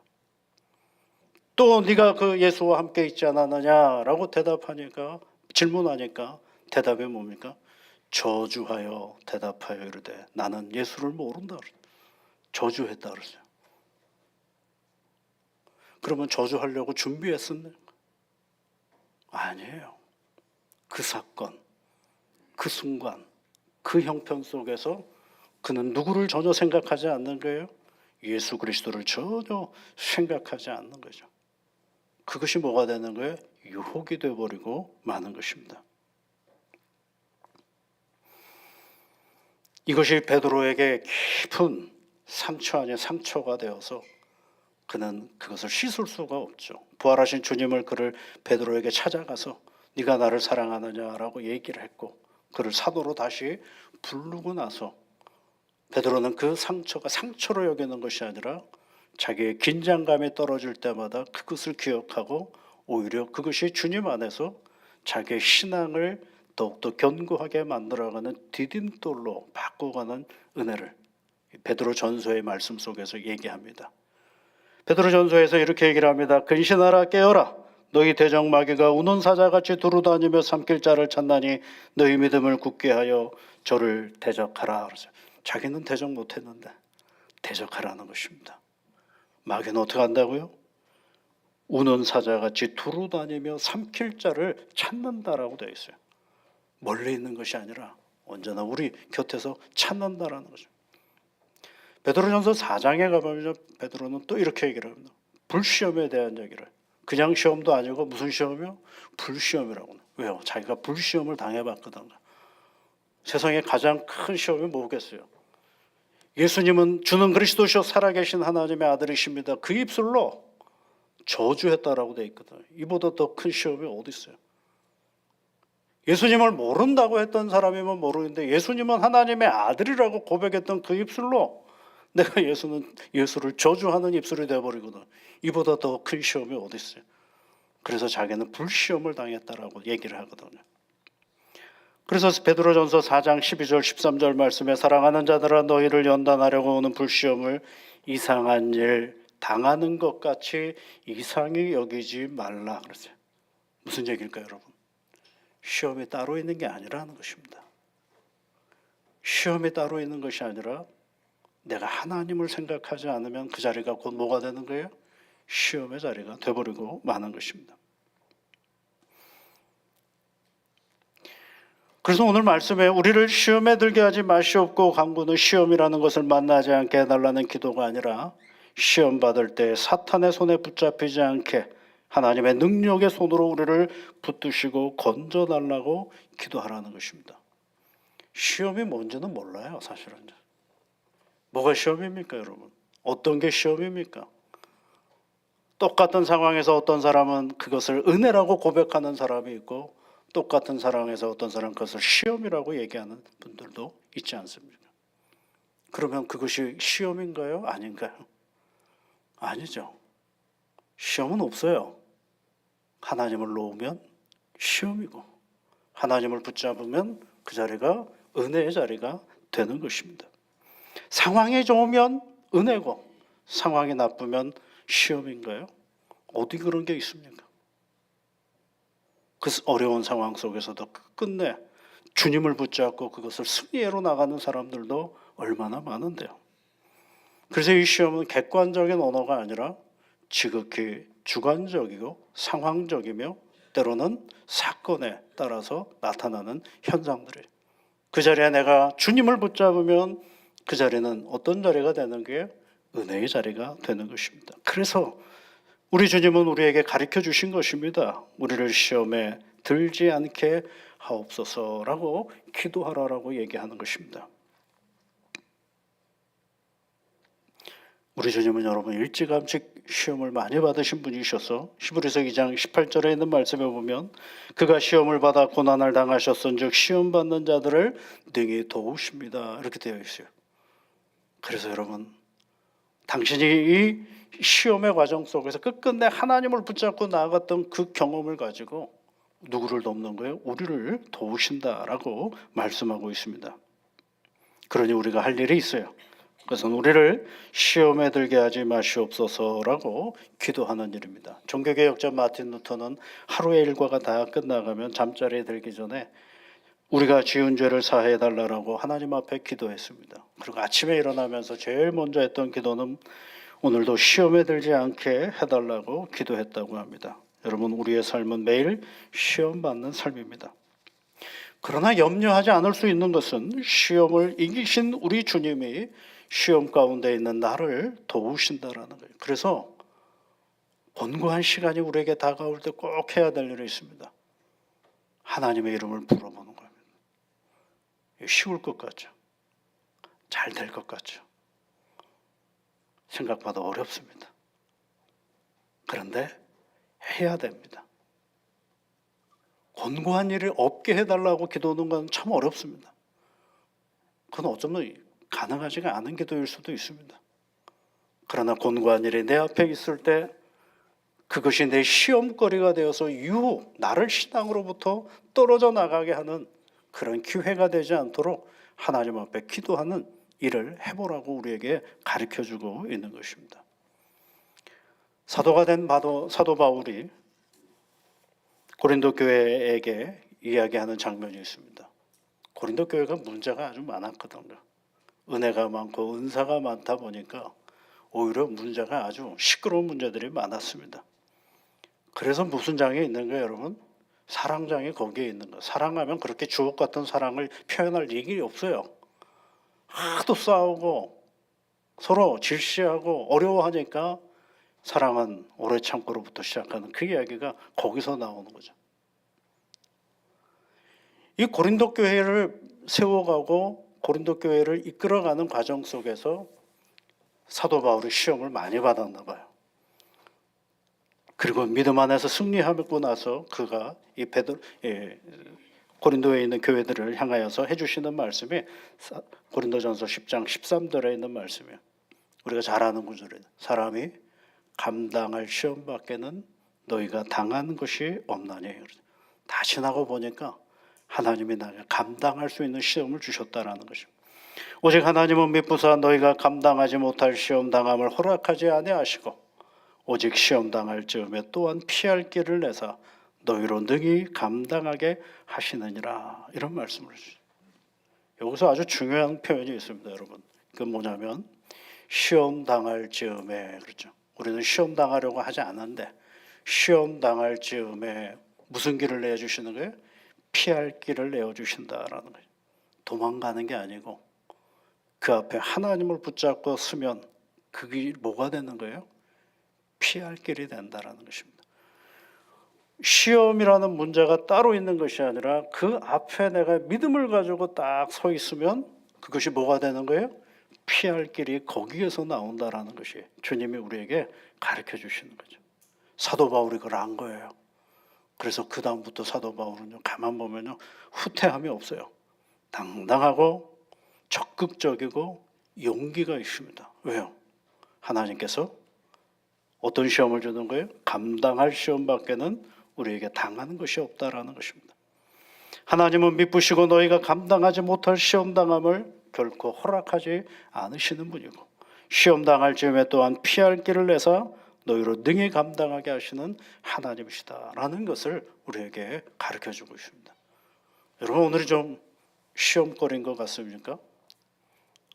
또 네가 그 예수와 함께 있지 않았느냐라고 대답하니까, 질문하니까 대답이 뭡니까? 저주하여 대답하여 이르되 나는 예수를 모른다. 저주했다 그러죠. 그러면 저주하려고 준비했었네? 아니에요. 그 사건, 그 순간, 그 형편 속에서 그는 누구를 전혀 생각하지 않는 거예요? 예수 그리스도를 전혀 생각하지 않는 거죠. 그것이 뭐가 되는 거예요? 유혹이 되어버리고 마는 것입니다. 이것이 베드로에게 깊은 상처 아닌 상처가 되어서 그는 그것을 씻을 수가 없죠. 부활하신 주님을 그를 베드로에게 찾아가서 네가 나를 사랑하느냐라고 얘기를 했고, 그를 사도로 다시 부르고 나서 베드로는 그 상처가 상처로 여기는 것이 아니라 자기의 긴장감이 떨어질 때마다 그것을 기억하고 오히려 그것이 주님 안에서 자기의 신앙을 더욱더 견고하게 만들어가는 디딤돌로 바꿔가는 은혜를 베드로 전서의 말씀 속에서 얘기합니다. 베드로 전서에서 이렇게 얘기를 합니다. 근신하라, 깨어라. 너희 대적마귀가 우는 사자같이 두루다니며 삼킬 자를 찾나니 너희 믿음을 굳게 하여 저를 대적하라. 자기는 대적 못했는데 대적하라는 것입니다. 마귀는 어떻게 한다고요? 우는 사자같이 두루다니며 삼킬 자를 찾는다라고 되어 있어요. 멀리 있는 것이 아니라 언제나 우리 곁에서 찾는다라는 거죠. 베드로전서 4장에 가보면 베드로는 또 이렇게 얘기를 합니다. 불시험에 대한 얘기를. 그냥 시험도 아니고 무슨 시험이요? 불시험이라고. 왜요? 자기가 불시험을 당해봤거든. 세상에 가장 큰 시험이 뭐겠어요? 예수님은 주는 그리스도시요 살아계신 하나님의 아들이십니다. 그 입술로 저주했다라고 돼 있거든. 이보다 더 큰 시험이 어디 있어요? 예수님을 모른다고 했던 사람이면 모르는데 예수님은 하나님의 아들이라고 고백했던 그 입술로 내가 예수를 저주하는 입술이 되어버리거든. 이보다 더 큰 시험이 어디 있어요? 그래서 자기는 불시험을 당했다라고 얘기를 하거든요. 그래서 베드로전서 4장 12절 13절 말씀에 사랑하는 자들아 너희를 연단하려고 오는 불시험을 이상한 일 당하는 것 같이 이상히 여기지 말라 그러죠. 무슨 얘기일까요, 여러분? 시험이 따로 있는 게 아니라는 것입니다. 시험이 따로 있는 것이 아니라 내가 하나님을 생각하지 않으면 그 자리가 곧 뭐가 되는 거예요? 시험의 자리가 되어버리고 마는 것입니다. 그래서 오늘 말씀에 우리를 시험에 들게 하지 마시옵고 간구는 시험이라는 것을 만나지 않게 해달라는 기도가 아니라 시험 받을 때 사탄의 손에 붙잡히지 않게 하나님의 능력의 손으로 우리를 붙드시고 건져달라고 기도하라는 것입니다. 시험이 뭔지는 몰라요, 사실은. 뭐가 시험입니까, 여러분? 어떤 게 시험입니까? 똑같은 상황에서 어떤 사람은 그것을 은혜라고 고백하는 사람이 있고 똑같은 상황에서 어떤 사람은 그것을 시험이라고 얘기하는 분들도 있지 않습니까? 그러면 그것이 시험인가요? 아닌가요? 아니죠. 시험은 없어요. 하나님을 놓으면 시험이고 하나님을 붙잡으면 그 자리가 은혜의 자리가 되는 것입니다. 상황이 좋으면 은혜고 상황이 나쁘면 시험인가요? 어디 그런 게 있습니까? 그 어려운 상황 속에서도 끝내 주님을 붙잡고 그것을 승리로 나가는 사람들도 얼마나 많은데요. 그래서 이 시험은 객관적인 언어가 아니라 지극히 주관적이고 상황적이며 때로는 사건에 따라서 나타나는 현상들이에요. 그 자리에 내가 주님을 붙잡으면 그 자리는 어떤 자리가 되는 게 은혜의 자리가 되는 것입니다. 그래서 우리 주님은 우리에게 가르쳐 주신 것입니다. 우리를 시험에 들지 않게 하옵소서라고 기도하라라고 얘기하는 것입니다. 우리 주님은 여러분 일찌감치 시험을 많이 받으신 분이셔서 히브리서 2장 18절에 있는 말씀에 보면 그가 시험을 받아 고난을 당하셨은즉 시험 받는 자들을 능히 도우십니다 이렇게 되어 있어요. 그래서 여러분 당신이 이 시험의 과정 속에서 끝끝내 하나님을 붙잡고 나아갔던 그 경험을 가지고 누구를 돕는 거예요? 우리를 도우신다라고 말씀하고 있습니다. 그러니 우리가 할 일이 있어요. 그것은 우리를 시험에 들게 하지 마시옵소서라고 기도하는 일입니다. 종교개혁자 마틴 루터는 하루의 일과가 다 끝나가면 잠자리에 들기 전에 우리가 지은 죄를 사해달라고 하나님 앞에 기도했습니다. 그리고 아침에 일어나면서 제일 먼저 했던 기도는 오늘도 시험에 들지 않게 해달라고 기도했다고 합니다. 여러분 우리의 삶은 매일 시험받는 삶입니다. 그러나 염려하지 않을 수 있는 것은 시험을 이기신 우리 주님이 시험 가운데 있는 나를 도우신다라는 거예요. 그래서 권고한 시간이 우리에게 다가올 때 꼭 해야 될 일이 있습니다. 하나님의 이름을 불러보는 겁니다. 쉬울 것 같죠? 잘 될 것 같죠? 생각보다 어렵습니다. 그런데 해야 됩니다. 권고한 일을 없게 해달라고 기도하는 건 참 어렵습니다. 그건 어쩌면 가능하지가 않은 기도일 수도 있습니다. 그러나 권고한 일이 내 앞에 있을 때 그것이 내 시험거리가 되어서 유혹, 나를 신앙으로부터 떨어져 나가게 하는 그런 기회가 되지 않도록 하나님 앞에 기도하는 일을 해보라고 우리에게 가르쳐주고 있는 것입니다. 사도가 된 사도 바울이 고린도 교회에게 이야기하는 장면이 있습니다. 고린도 교회가 문제가 아주 많았거든요. 은혜가 많고 은사가 많다 보니까 오히려 문제가 아주 시끄러운 문제들이 많았습니다. 그래서 무슨 장이 있는 거예요, 여러분? 사랑장이 거기에 있는 거예요. 사랑하면 그렇게 주옥 같은 사랑을 표현할 얘기 없어요. 하도 싸우고 서로 질시하고 어려워하니까 사랑은 오래 참고로부터 시작하는 그 이야기가 거기서 나오는 거죠. 이 고린도 교회를 세워가고 고린도 교회를 이끌어가는 과정 속에서 사도 바울이 시험을 많이 받았나 봐요. 그리고 믿음 안에서 승리하고 나서 그가 이 고린도에 있는 교회들을 향하여서 해주시는 말씀이 고린도전서 10장 13절에 있는 말씀이에요. 우리가 잘 아는 구절이에요. 사람이 감당할 시험 밖에는 너희가 당하는 것이 없나니. 다 지나고 보니까 하나님이 나에게 감당할 수 있는 시험을 주셨다라는 것입니다. 오직 하나님은 미쁘사 너희가 감당하지 못할 시험 당함을 허락하지 아니하시고 오직 시험 당할 즈음에 또한 피할 길을 내사 너희로 능히 감당하게 하시느니라. 이런 말씀을 주시죠. 여기서 아주 중요한 표현이 있습니다, 여러분. 그 뭐냐면 시험 당할 즈음에, 그렇죠. 우리는 시험 당하려고 하지 않는데 시험 당할 즈음에 무슨 길을 내주시는 거예요? 피할 길을 내어주신다라는 거예요. 도망가는 게 아니고 그 앞에 하나님을 붙잡고 서면 그게 뭐가 되는 거예요? 피할 길이 된다라는 것입니다. 시험이라는 문제가 따로 있는 것이 아니라 그 앞에 내가 믿음을 가지고 딱 서 있으면 그것이 뭐가 되는 거예요? 피할 길이 거기에서 나온다라는 것이 주님이 우리에게 가르쳐 주시는 거죠. 사도 바울이 그걸 안 거예요. 그래서 그 다음부터 사도 바울은요, 가만 보면요, 후퇴함이 없어요. 당당하고 적극적이고 용기가 있습니다. 왜요? 하나님께서 어떤 시험을 주는 거예요? 감당할 시험밖에는 우리에게 당하는 것이 없다라는 것입니다. 하나님은 미쁘시고 너희가 감당하지 못할 시험 당함을 결코 허락하지 않으시는 분이고 시험 당할 즈음에 또한 피할 길을 내사 너희로 능히 감당하게 하시는 하나님이시다라는 것을 우리에게 가르쳐주고 있습니다. 여러분, 오늘이 좀 시험거리인 것 같습니까?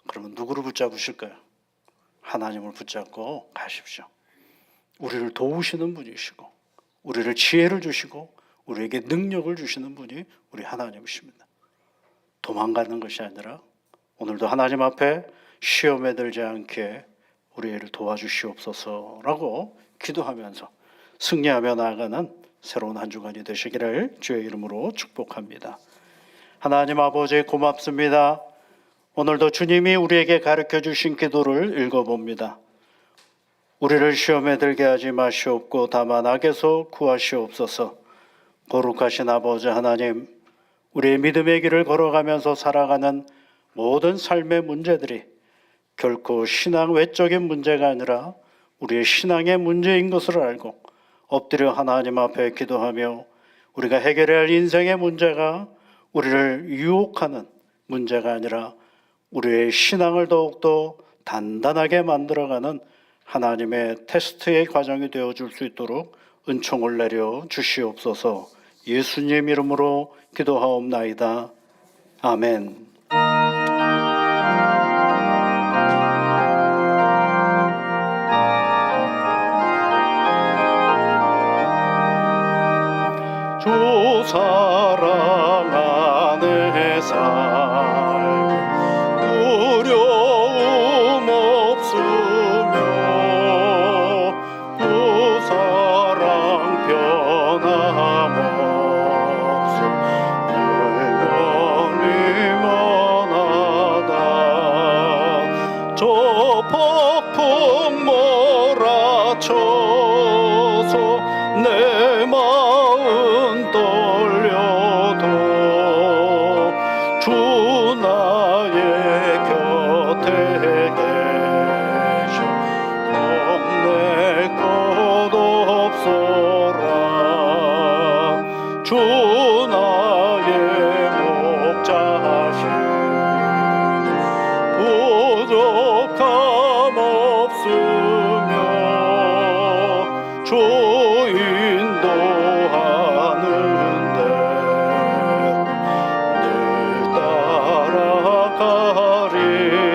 그러면 누구를 붙잡으실까요? 하나님을 붙잡고 가십시오. 우리를 도우시는 분이시고 우리를 지혜를 주시고 우리에게 능력을 주시는 분이 우리 하나님이십니다. 도망가는 것이 아니라 오늘도 하나님 앞에 시험에 들지 않게 우리를 도와주시옵소서라고 기도하면서 승리하며 나아가는 새로운 한 주간이 되시기를 주의 이름으로 축복합니다. 하나님 아버지 고맙습니다. 오늘도 주님이 우리에게 가르쳐 주신 기도를 읽어봅니다. 우리를 시험에 들게 하지 마시옵고 다만 악에서 구하시옵소서. 거룩하신 아버지 하나님, 우리의 믿음의 길을 걸어가면서 살아가는 모든 삶의 문제들이 결코 신앙 외적인 문제가 아니라 우리의 신앙의 문제인 것을 알고 엎드려 하나님 앞에 기도하며 우리가 해결해야 할 인생의 문제가 우리를 유혹하는 문제가 아니라 우리의 신앙을 더욱더 단단하게 만들어가는 하나님의 테스트의 과정이 되어줄 수 있도록 은총을 내려 주시옵소서. 예수님 이름으로 기도하옵나이다. 아멘. 주 사랑하는 삶 두려움 없으며 주 사랑 변함없음 영원히 만하다. 저 폭풍 몰아쳐서 내 마음 떨려도 주 나의 곁에 계셔 겁낼 것 없어라. 주 나의 목자신 부족함 없으며 주 인도하는데 늘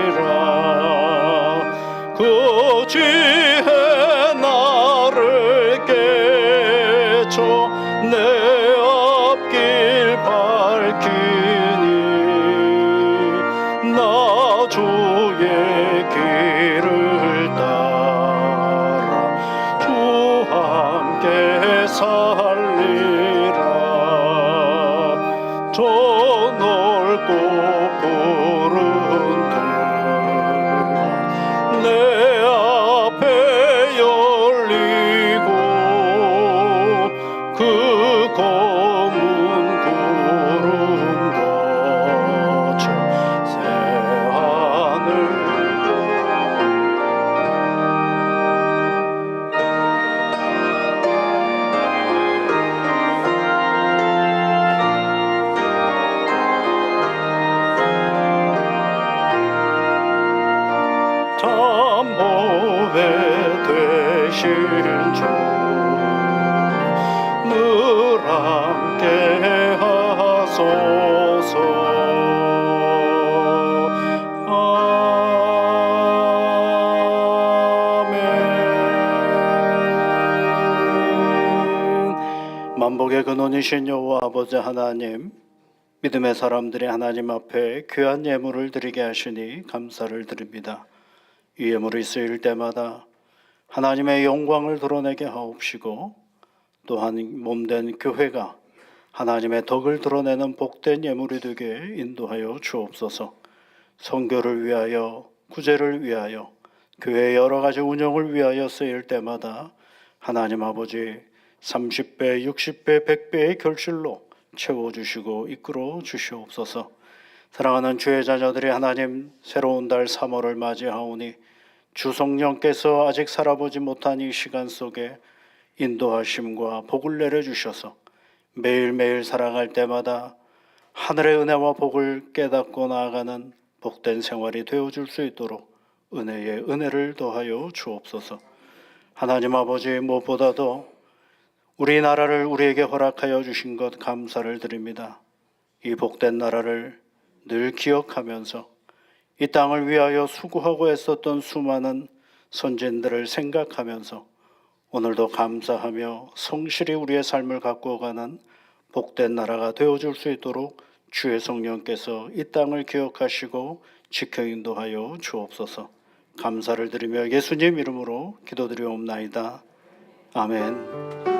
따라가리라. 그 지혜 나를 깨쳐 내 앞길 밝히니 나 주의 길을 따라 주 함께 살리라. 저 넓고 푸른 길 내 앞에 열리고 그 검은 구름 거쳐 새하늘 참보배 되신 주 늘 함께 하소서. 만복의 근원이신 여호와 아버지 하나님, 믿음의 사람들이 하나님 앞에 귀한 예물을 드리게 하시니 감사를 드립니다. 이 예물이 쓰일 때마다 하나님의 영광을 드러내게 하옵시고, 또한 몸된 교회가 하나님의 덕을 드러내는 복된 예물이 되게 인도하여 주옵소서. 선교를 위하여, 구제를 위하여, 교회의 여러 가지 운영을 위하여 쓰일 때마다 하나님 아버지 30배, 60배, 100배의 결실로 채워주시고 이끌어 주시옵소서. 사랑하는 주의 자녀들이 하나님 새로운 달 3월을 맞이하오니 주 성령께서 아직 살아보지 못한 이 시간 속에 인도하심과 복을 내려주셔서 매일매일 살아갈 때마다 하늘의 은혜와 복을 깨닫고 나아가는 복된 생활이 되어줄 수 있도록 은혜에 은혜를 더하여 주옵소서. 하나님 아버지, 무엇보다도 우리나라를 우리에게 허락하여 주신 것 감사를 드립니다. 이 복된 나라를 늘 기억하면서 이 땅을 위하여 수고하고 애썼던 수많은 선진들을 생각하면서 오늘도 감사하며 성실히 우리의 삶을 가꾸어가는 복된 나라가 되어줄 수 있도록 주의 성령께서 이 땅을 기억하시고 지켜 인도하여 주옵소서. 감사를 드리며 예수님 이름으로 기도드리옵나이다. 아멘.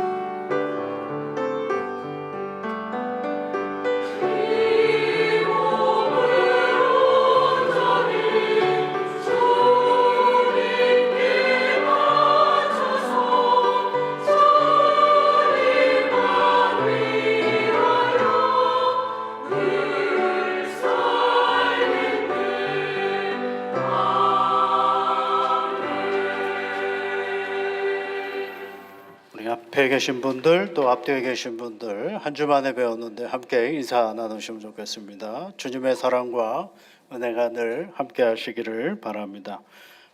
앞에 계신 분들 또 앞뒤에 계신 분들 한 주 만에 배웠는데 함께 인사 나누시면 좋겠습니다. 주님의 사랑과 은혜가 늘 함께 하시기를 바랍니다.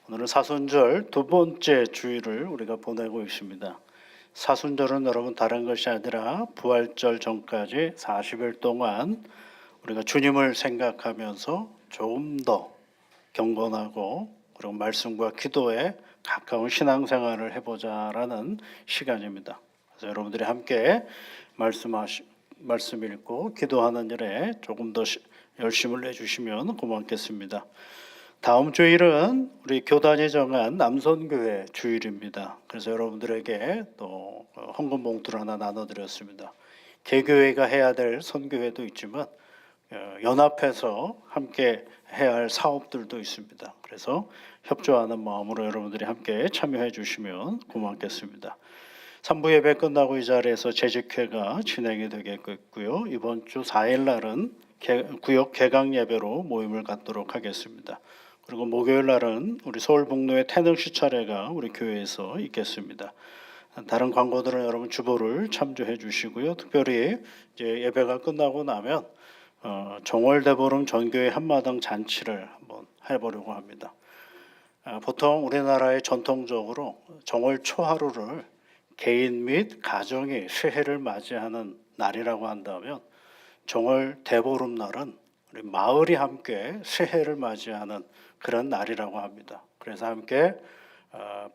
오늘은 사순절 두 번째 주일을 우리가 보내고 있습니다. 사순절은 여러분 다른 것이 아니라 부활절 전까지 40일 동안 우리가 주님을 생각하면서 조금 더 경건하고 그리고 말씀과 기도에 가까운 신앙생활을 해보자라는 시간입니다. 그래서 여러분들이 함께 말씀 읽고 기도하는 일에 조금 더 열심을 내주시면 고맙겠습니다. 다음 주일은 우리 교단이 정한 남선교회 주일입니다. 그래서 여러분들에게 또 헌금 봉투를 하나 나눠드렸습니다. 개교회가 해야 될 선교회도 있지만 연합해서 함께 해야 할 사업들도 있습니다. 그래서 협조하는 마음으로 여러분들이 함께 참여해 주시면 고맙겠습니다. 3부 예배 끝나고 이 자리에서 재직회가 진행이 되겠고요. 이번 주 4일 날은 구역 개강 예배로 모임을 갖도록 하겠습니다. 그리고 목요일 날은 우리 서울북로의 태능시 차례가 우리 교회에서 있겠습니다. 다른 광고들은 여러분 주보를 참조해 주시고요. 특별히 이제 예배가 끝나고 나면 정월대보름 전교회 한마당 잔치를 한번 해보려고 합니다. 보통 우리나라의 전통적으로 정월 초하루를 개인 및 가정이 새해를 맞이하는 날이라고 한다면 정월 대보름 날은 우리 마을이 함께 새해를 맞이하는 그런 날이라고 합니다. 그래서 함께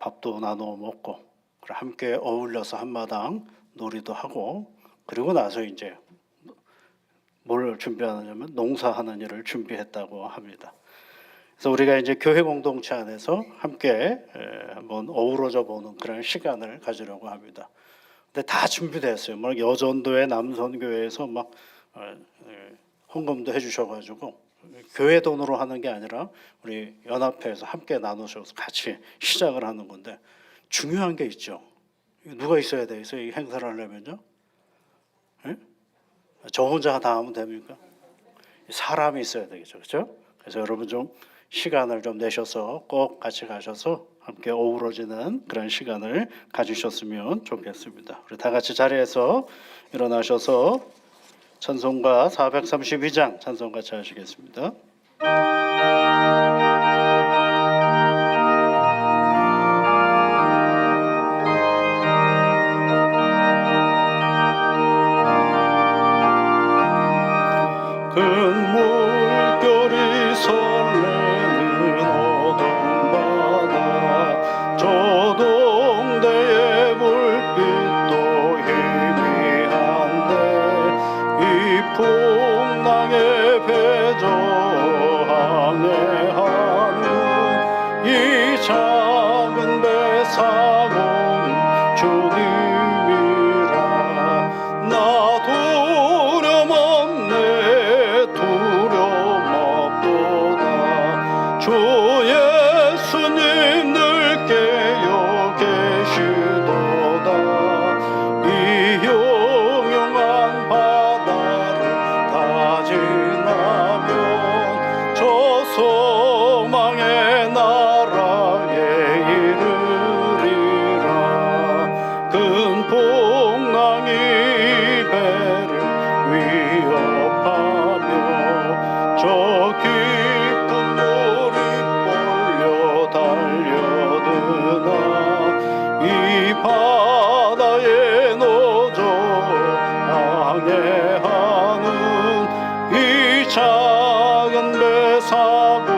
밥도 나누어 먹고 함께 어울려서 한마당 놀이도 하고 그리고 나서 이제 뭘 준비하느냐면 농사하는 일을 준비했다고 합니다. 그래서 우리가 이제 교회 공동체 안에서 함께 한번 어우러져 보는 그런 시간을 가지려고 합니다. 근데 다 준비됐어요. 뭐 여전도의 남선교회에서 막 헌금도 해주셔가지고 교회 돈으로 하는 게 아니라 우리 연합회에서 함께 나누셔서 같이 시작을 하는 건데 중요한 게 있죠. 누가 있어야 돼요? 이 행사를 하려면요? 네? 저 혼자 다 하면 됩니까? 사람이 있어야 되겠죠, 그렇죠? 그래서 여러분 좀 시간을 좀 내셔서 꼭 같이 가셔서 함께 어우러지는 그런 시간을 가지셨으면 좋겠습니다. 우리 다 같이 자리에서 일어나셔서 찬송가 432장 찬송 같이 하시겠습니다. 큰 물결이 설레는 어둠바다 조동대의 불빛도 희미한 풍랑에 배저항해하는 이 작은 배 사공 주님이라. 나 두려움 없네 두려움 없도다. 주 예수님 늘 깨어 계시도다. 이 용용한 바다를 다 지나면 저 소망의 나라에 이르리라. 큰 풍랑이 배를 위협하며 저 깊은 물이 몰려 달려드나 이 바다에 노조 항해하는 이 작은 배 사공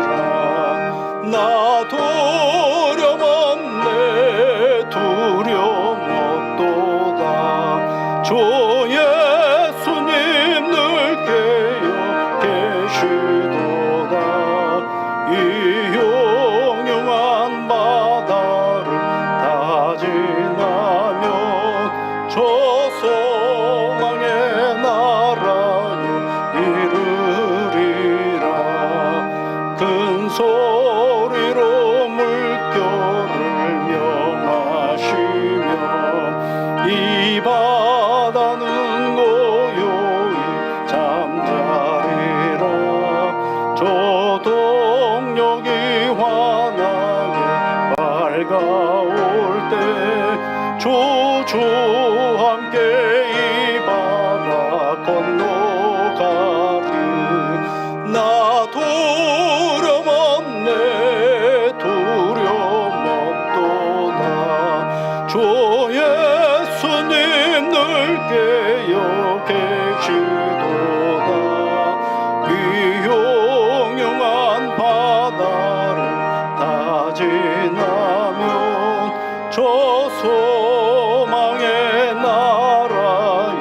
주님이라. 나 두려움 없네 두려움 없도다. 주 예수님 늘 깨어 계시도다. 이 용용한 바다를 다 지나면 저 소망의 나라에 이르리라. 큰 소리로 물결을 명하시며 이 바다는 고요히 잠자리라. 저 동력이 환하게 밝아올 때 주 함께 이 바다 건너가리. 나 두려움 없네 두려움 없도다. 주 예수님 늘 깨어 계시도다. 이 용용한 바다를 다 지나면 저 소망의 나라에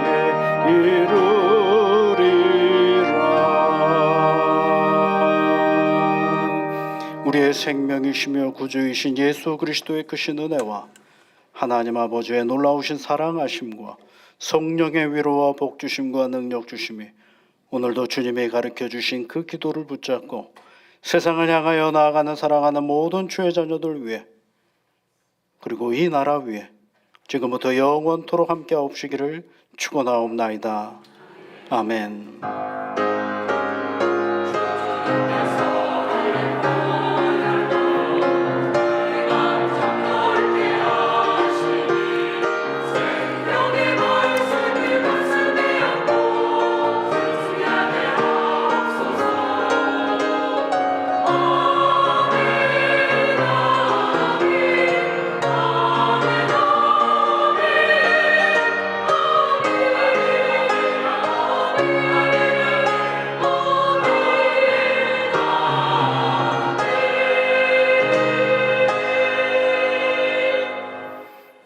이르리라. 우리의 생명이시며 구주이신 예수 그리스도의 크신 은혜와 하나님 아버지의 놀라우신 사랑하심과 성령의 위로와 복주심과 능력 주심이 오늘도 주님이 가르쳐 주신 그 기도를 붙잡고 세상을 향하여 나아가는 사랑하는 모든 주의 자녀들 위해 그리고 이 나라 위에 지금부터 영원토록 함께 하옵시기를 축원하옵나이다. 아멘.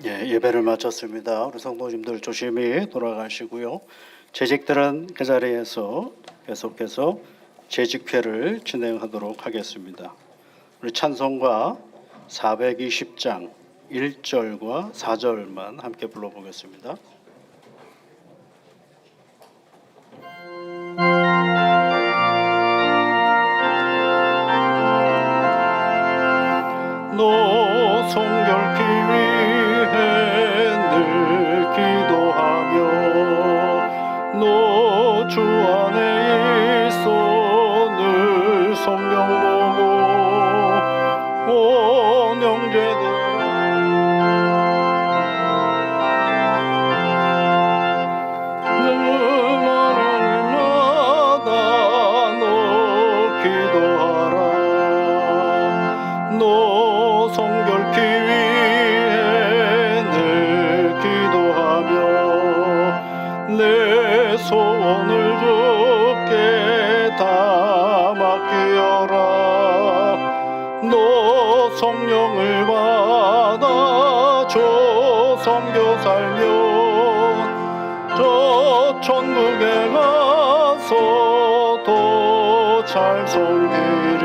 예배를 마쳤습니다. 우리 성도님들 조심히 돌아가시고요. 재직들은 그 자리에서 계속해서 재직회를 진행하도록 하겠습니다. 우리 찬송가 420장 1절과 4절만 함께 불러보겠습니다. 너 성결케 위해 늘 기도하며 너 주 안에 있어 늘 성경 보고 온 형제들아 늘 하나님마다 너 기도하라. 너 성결케 위해 늘 기도하며 내 소원을 주께 다 맡기어라. 너 성령을 받아 줘 섬겨 살면 천국에 가서 도 잘 섬기리